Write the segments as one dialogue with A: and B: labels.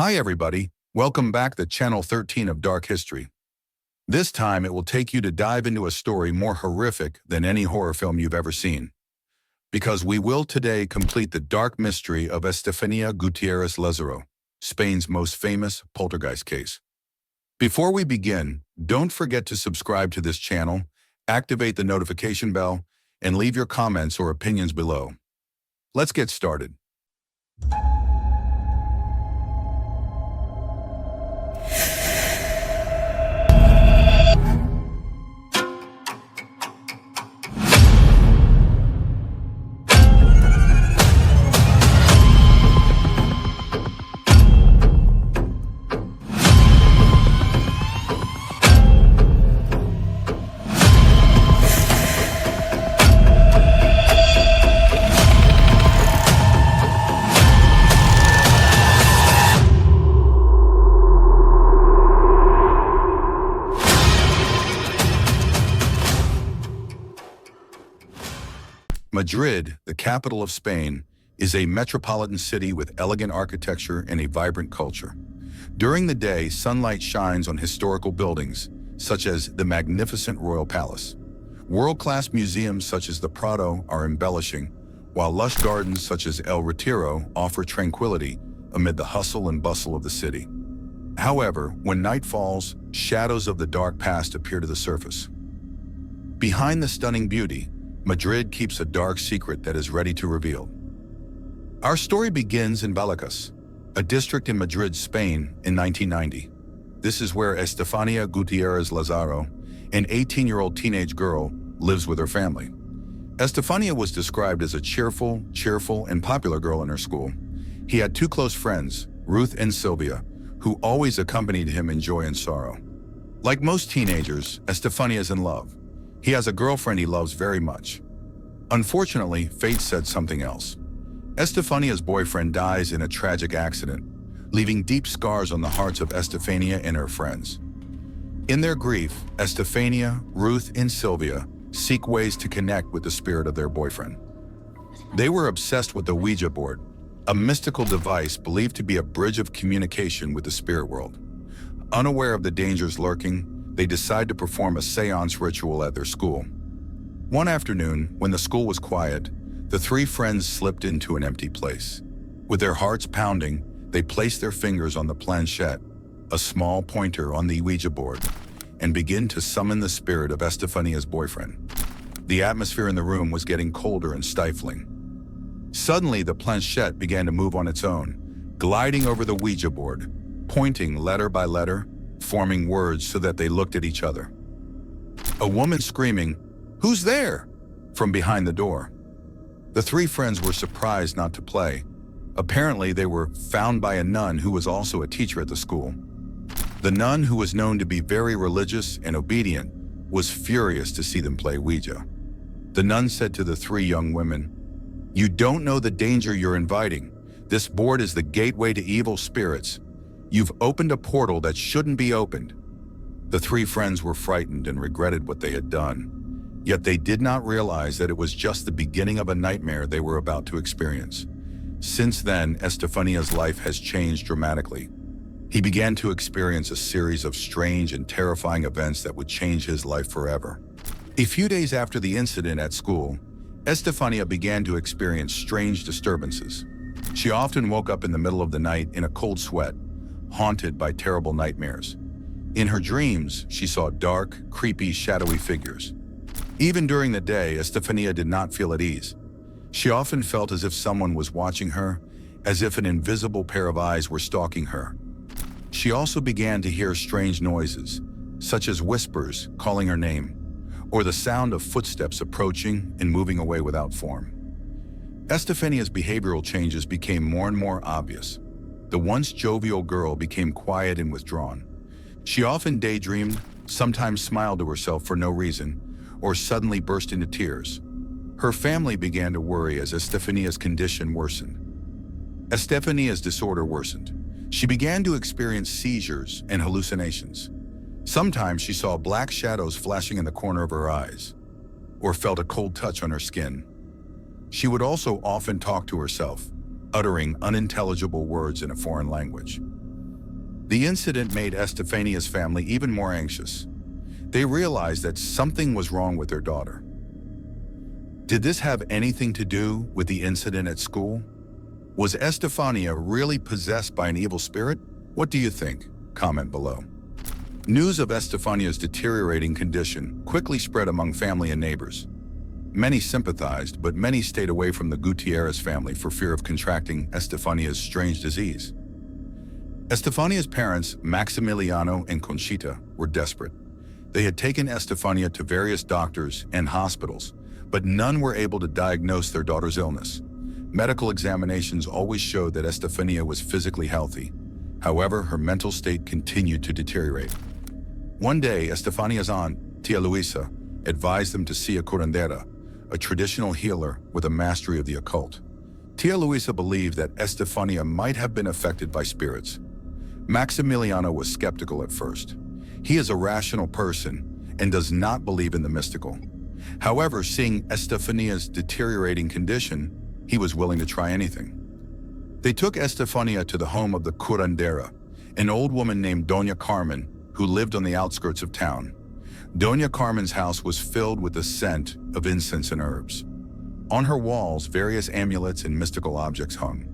A: Hi everybody, welcome back to Channel 13 of Dark History. This time it will take you to dive into a story more horrific than any horror film you've ever seen. Because we will today complete the dark mystery of Estefania Gutierrez Lazaro, Spain's most famous poltergeist case. Before we begin, don't forget to subscribe to this channel, activate the notification bell, and leave your comments or opinions below. Let's get started. Madrid, the capital of Spain, is a metropolitan city with elegant architecture and a vibrant culture. During the day, sunlight shines on historical buildings, such as the magnificent Royal Palace. World-class museums such as the Prado are embellishing, while lush gardens such as El Retiro offer tranquility amid the hustle and bustle of the city. However, when night falls, shadows of the dark past appear to the surface. Behind the stunning beauty, Madrid keeps a dark secret that is ready to reveal. Our story begins in Vallecas, a district in Madrid, Spain, in 1990. This is where Estefania Gutierrez Lazaro, an 18-year-old teenage girl, lives with her family. Estefania was described as a cheerful, and popular girl in her school. He had two close friends, Ruth and Sylvia, who always accompanied him in joy and sorrow. Like most teenagers, Estefania is in love. He has a girlfriend he loves very much. Unfortunately, fate said something else. Estefania's boyfriend dies in a tragic accident, leaving deep scars on the hearts of Estefania and her friends. In their grief, Estefania, Ruth, and Sylvia seek ways to connect with the spirit of their boyfriend. They were obsessed with the Ouija board, a mystical device believed to be a bridge of communication with the spirit world. Unaware of the dangers lurking, they decide to perform a seance ritual at their school. One afternoon, when the school was quiet, the three friends slipped into an empty place. With their hearts pounding, they placed their fingers on the planchette, a small pointer on the Ouija board, and begin to summon the spirit of Estefania's boyfriend. The atmosphere in the room was getting colder and stifling. Suddenly, the planchette began to move on its own, gliding over the Ouija board, pointing letter by letter, forming words so that they looked at each other. A woman screaming, "Who's there?" from behind the door. The three friends were surprised not to play. Apparently, they were found by a nun who was also a teacher at the school. The nun, who was known to be very religious and obedient, was furious to see them play Ouija. The nun said to the three young women, "You don't know the danger you're inviting. This board is the gateway to evil spirits. You've opened a portal that shouldn't be opened." The three friends were frightened and regretted what they had done. Yet they did not realize that it was just the beginning of a nightmare they were about to experience. Since then, Estefania's life has changed dramatically. He began to experience a series of strange and terrifying events that would change his life forever. A few days after the incident at school, Estefania began to experience strange disturbances. She often woke up in the middle of the night in a cold sweat, haunted by terrible nightmares. In her dreams, she saw dark, creepy, shadowy figures. Even during the day, Estefania did not feel at ease. She often felt as if someone was watching her, as if an invisible pair of eyes were stalking her. She also began to hear strange noises, such as whispers calling her name, or the sound of footsteps approaching and moving away without form. Estefania's behavioral changes became more and more obvious. The once jovial girl became quiet and withdrawn. She often daydreamed, sometimes smiled to herself for no reason, or suddenly burst into tears. Her family began to worry as Estefania's condition worsened. Estefania's disorder worsened. She began to experience seizures and hallucinations. Sometimes she saw black shadows flashing in the corner of her eyes, or felt a cold touch on her skin. She would also often talk to herself, uttering unintelligible words in a foreign language. The incident made Estefania's family even more anxious. They realized that something was wrong with their daughter. Did this have anything to do with the incident at school? Was Estefania really possessed by an evil spirit? What do you think? Comment below. News of Estefania's deteriorating condition quickly spread among family and neighbors. Many sympathized, but many stayed away from the Gutierrez family for fear of contracting Estefania's strange disease. Estefania's parents, Maximiliano and Conchita, were desperate. They had taken Estefania to various doctors and hospitals, but none were able to diagnose their daughter's illness. Medical examinations always showed that Estefania was physically healthy. However, her mental state continued to deteriorate. One day, Estefania's aunt, Tia Luisa, advised them to see a curandera, a traditional healer with a mastery of the occult. Tia Luisa believed that Estefania might have been affected by spirits. Maximiliano was skeptical at first. He is a rational person and does not believe in the mystical. However, seeing Estefania's deteriorating condition, he was willing to try anything. They took Estefania to the home of the curandera, an old woman named Doña Carmen, who lived on the outskirts of town. Doña Carmen's house was filled with the scent of incense and herbs. On her walls, various amulets and mystical objects hung.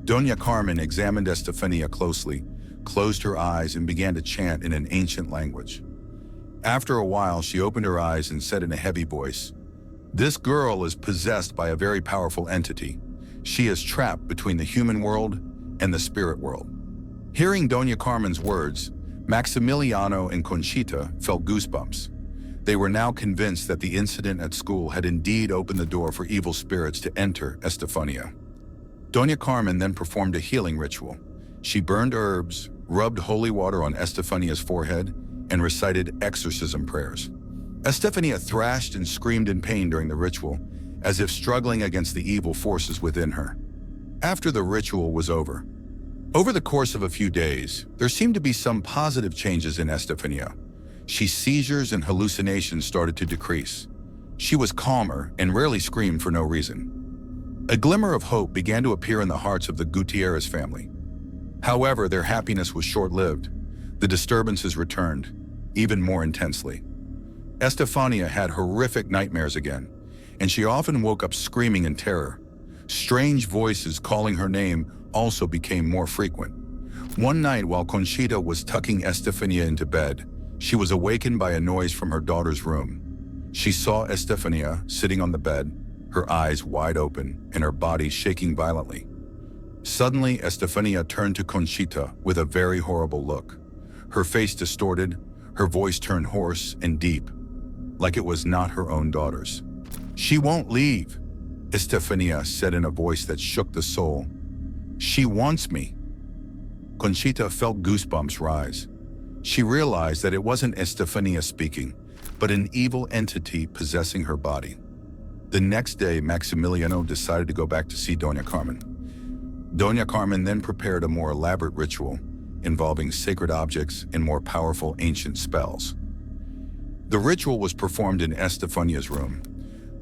A: Doña Carmen examined Estefania closely, closed her eyes, and began to chant in an ancient language. After a while, she opened her eyes and said in a heavy voice, "This girl is possessed by a very powerful entity. She is trapped between the human world and the spirit world." Hearing Doña Carmen's words, Maximiliano and Conchita felt goosebumps. They were now convinced that the incident at school had indeed opened the door for evil spirits to enter Estefania. Doña Carmen then performed a healing ritual. She burned herbs, rubbed holy water on Estefania's forehead, and recited exorcism prayers. Estefania thrashed and screamed in pain during the ritual, as if struggling against the evil forces within her. After the ritual was over the course of a few days, there seemed to be some positive changes in Estefania. She's seizures and hallucinations started to decrease. She was calmer and rarely screamed for no reason. A glimmer of hope began to appear in the hearts of the Gutierrez family. However, their happiness was short-lived. The disturbances returned, even more intensely. Estefania had horrific nightmares again, and she often woke up screaming in terror. Strange voices calling her name also became more frequent. One night, while Conchita was tucking Estefania into bed, she was awakened by a noise from her daughter's room. She saw Estefania sitting on the bed, her eyes wide open and her body shaking violently. Suddenly, Estefania turned to Conchita with a very horrible look. Her face distorted, her voice turned hoarse and deep, like it was not her own daughter's. "She won't leave," Estefania said in a voice that shook the soul. "She wants me." Conchita felt goosebumps rise. She realized that it wasn't Estefania speaking, but an evil entity possessing her body. The next day, Maximiliano decided to go back to see Doña Carmen. Doña Carmen then prepared a more elaborate ritual involving sacred objects and more powerful ancient spells. The ritual was performed in Estefania's room.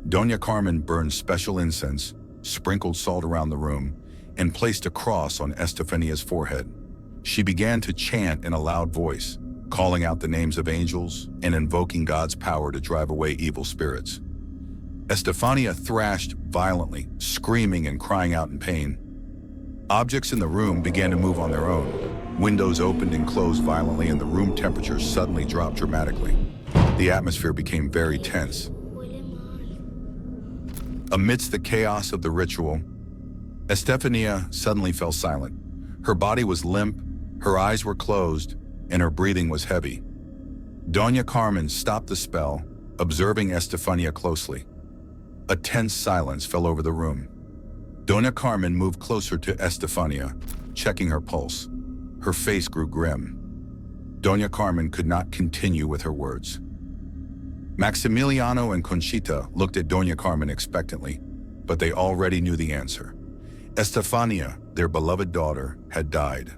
A: Doña Carmen burned special incense, sprinkled salt around the room, and placed a cross on Estefania's forehead. She began to chant in a loud voice, calling out the names of angels and invoking God's power to drive away evil spirits. Estefania thrashed violently, screaming and crying out in pain. Objects in the room began to move on their own. Windows opened and closed violently, and the room temperature suddenly dropped dramatically. The atmosphere became very tense. Amidst the chaos of the ritual, Estefania suddenly fell silent. Her body was limp, her eyes were closed, and her breathing was heavy. Doña Carmen stopped the spell, observing Estefania closely. A tense silence fell over the room. Doña Carmen moved closer to Estefania, checking her pulse. Her face grew grim. Doña Carmen could not continue with her words. Maximiliano and Conchita looked at Doña Carmen expectantly, but they already knew the answer. Estefania, their beloved daughter, had died.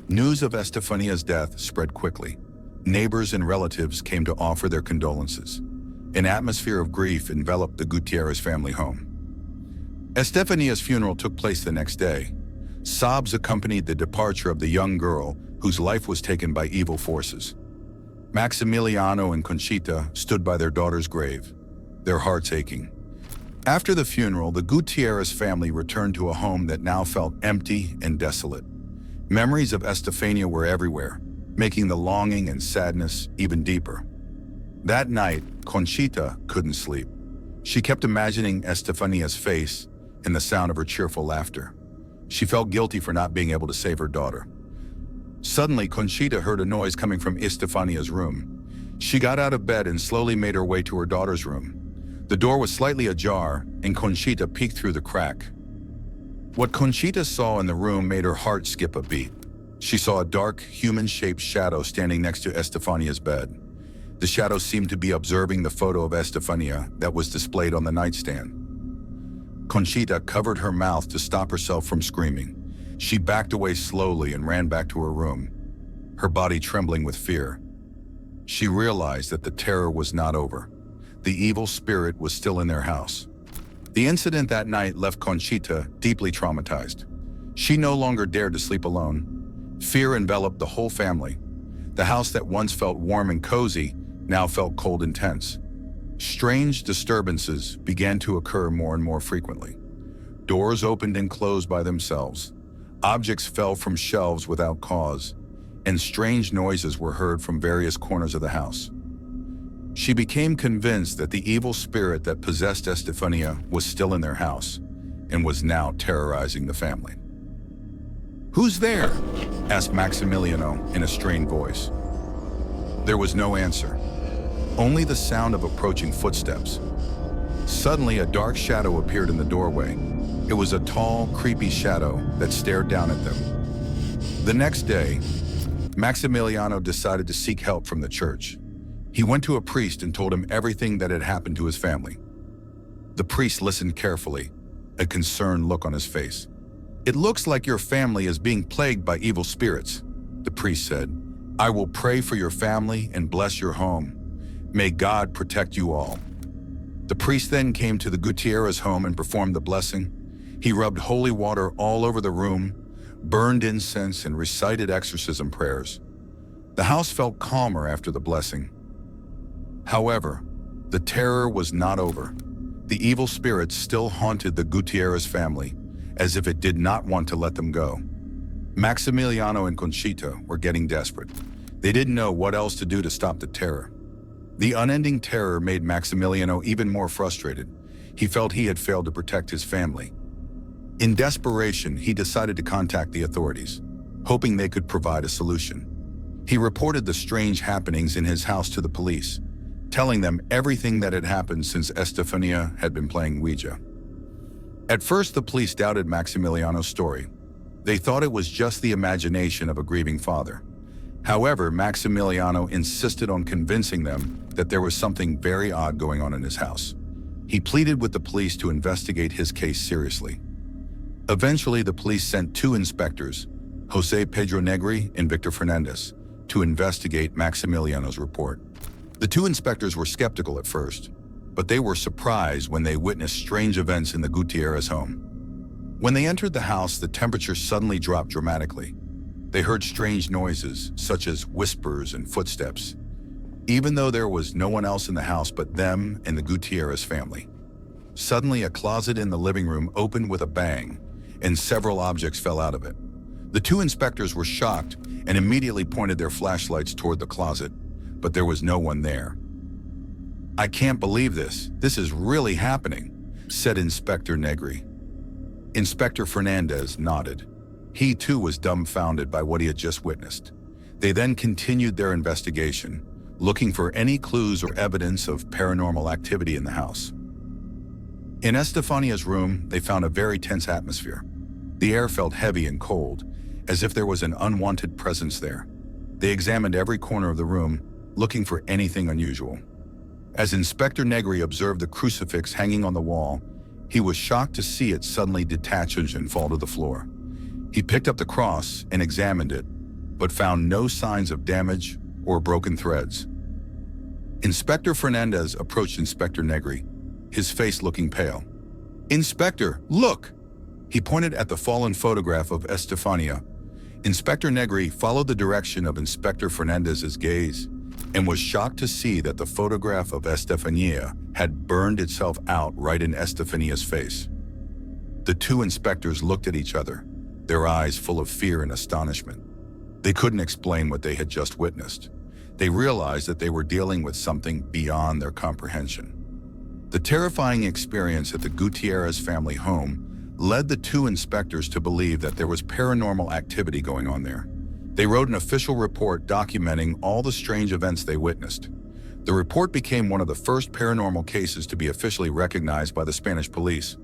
A: News of Estefania's death spread quickly. Neighbors and relatives came to offer their condolences. An atmosphere of grief enveloped the Gutierrez family home. Estefania's funeral took place the next day. Sobs accompanied the departure of the young girl whose life was taken by evil forces. Maximiliano and Conchita stood by their daughter's grave, their hearts aching. After the funeral, the Gutierrez family returned to a home that now felt empty and desolate. Memories of Estefania were everywhere, making the longing and sadness even deeper. That night, Conchita couldn't sleep. She kept imagining Estefania's face and the sound of her cheerful laughter. She felt guilty for not being able to save her daughter. Suddenly, Conchita heard a noise coming from Estefania's room. She got out of bed and slowly made her way to her daughter's room. The door was slightly ajar, and Conchita peeked through the crack. What Conchita saw in the room made her heart skip a beat. She saw a dark, human-shaped shadow standing next to Estefania's bed. The shadow seemed to be observing the photo of Estefania that was displayed on the nightstand. Conchita covered her mouth to stop herself from screaming. She backed away slowly and ran back to her room, her body trembling with fear. She realized that the terror was not over. The evil spirit was still in their house. The incident that night left Conchita deeply traumatized. She no longer dared to sleep alone. Fear enveloped the whole family. The house that once felt warm and cozy now felt cold and tense. Strange disturbances began to occur more and more frequently. Doors opened and closed by themselves. Objects fell from shelves without cause, and strange noises were heard from various corners of the house. She became convinced that the evil spirit that possessed Estefania was still in their house and was now terrorizing the family. "Who's there?" asked Maximiliano in a strained voice. There was no answer, only the sound of approaching footsteps. Suddenly, a dark shadow appeared in the doorway. It was a tall, creepy shadow that stared down at them. The next day, Maximiliano decided to seek help from the church. He went to a priest and told him everything that had happened to his family. The priest listened carefully, a concerned look on his face. "It looks like your family is being plagued by evil spirits," the priest said. "I will pray for your family and bless your home. May God protect you all." The priest then came to the Gutierrez home and performed the blessing. He rubbed holy water all over the room, burned incense, and recited exorcism prayers. The house felt calmer after the blessing. However, the terror was not over. The evil spirits still haunted the Gutierrez family, as if it did not want to let them go. Maximiliano and Conchita were getting desperate. They didn't know what else to do to stop the terror. The unending terror made Maximiliano even more frustrated. He felt he had failed to protect his family. In desperation, he decided to contact the authorities, hoping they could provide a solution. He reported the strange happenings in his house to the police, telling them everything that had happened since Estefania had been playing Ouija. At first, the police doubted Maximiliano's story. They thought it was just the imagination of a grieving father. However, Maximiliano insisted on convincing them that there was something very odd going on in his house. He pleaded with the police to investigate his case seriously. Eventually, the police sent two inspectors, Jose Pedro Negri and Victor Fernandez, to investigate Maximiliano's report. The two inspectors were skeptical at first, but they were surprised when they witnessed strange events in the Gutierrez home. When they entered the house, the temperature suddenly dropped dramatically. They heard strange noises, such as whispers and footsteps, even though there was no one else in the house but them and the Gutierrez family. Suddenly, a closet in the living room opened with a bang, and several objects fell out of it. The two inspectors were shocked and immediately pointed their flashlights toward the closet, but there was no one there. "I can't believe this. This is really happening," said Inspector Negri. Inspector Fernandez nodded. He too was dumbfounded by what he had just witnessed. They then continued their investigation, looking for any clues or evidence of paranormal activity in the house. In Estefania's room, they found a very tense atmosphere. The air felt heavy and cold, as if there was an unwanted presence there. They examined every corner of the room, looking for anything unusual. As Inspector Negri observed the crucifix hanging on the wall, he was shocked to see it suddenly detach and fall to the floor. He picked up the cross and examined it, but found no signs of damage or broken threads. Inspector Fernandez approached Inspector Negri, his face looking pale. "Inspector, look!" He pointed at the fallen photograph of Estefania. Inspector Negri followed the direction of Inspector Fernandez's gaze and was shocked to see that the photograph of Estefania had burned itself out right in Estefania's face. The two inspectors looked at each other, their eyes full of fear and astonishment. They couldn't explain what they had just witnessed. They realized that they were dealing with something beyond their comprehension. The terrifying experience at the Gutierrez family home led the two inspectors to believe that there was paranormal activity going on there. They wrote an official report documenting all the strange events they witnessed. The report became one of the first paranormal cases to be officially recognized by the Spanish police.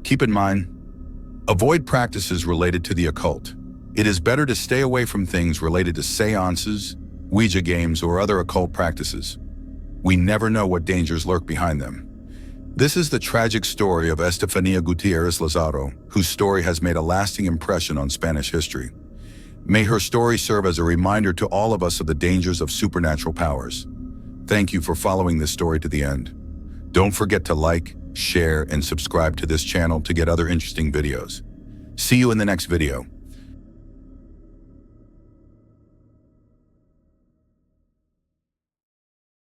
A: Keep in mind, avoid practices related to the occult. It is better to stay away from things related to seances, ouija games, or other occult practices. We never know what dangers lurk behind them. This is the tragic story of Estefania Gutierrez Lazaro, whose story has made a lasting impression on Spanish history. May her story serve as a reminder to all of us of the dangers of supernatural powers. Thank you for following this story to the end. Don't forget to like, share, and subscribe to this channel to get other interesting videos. See you in the next video.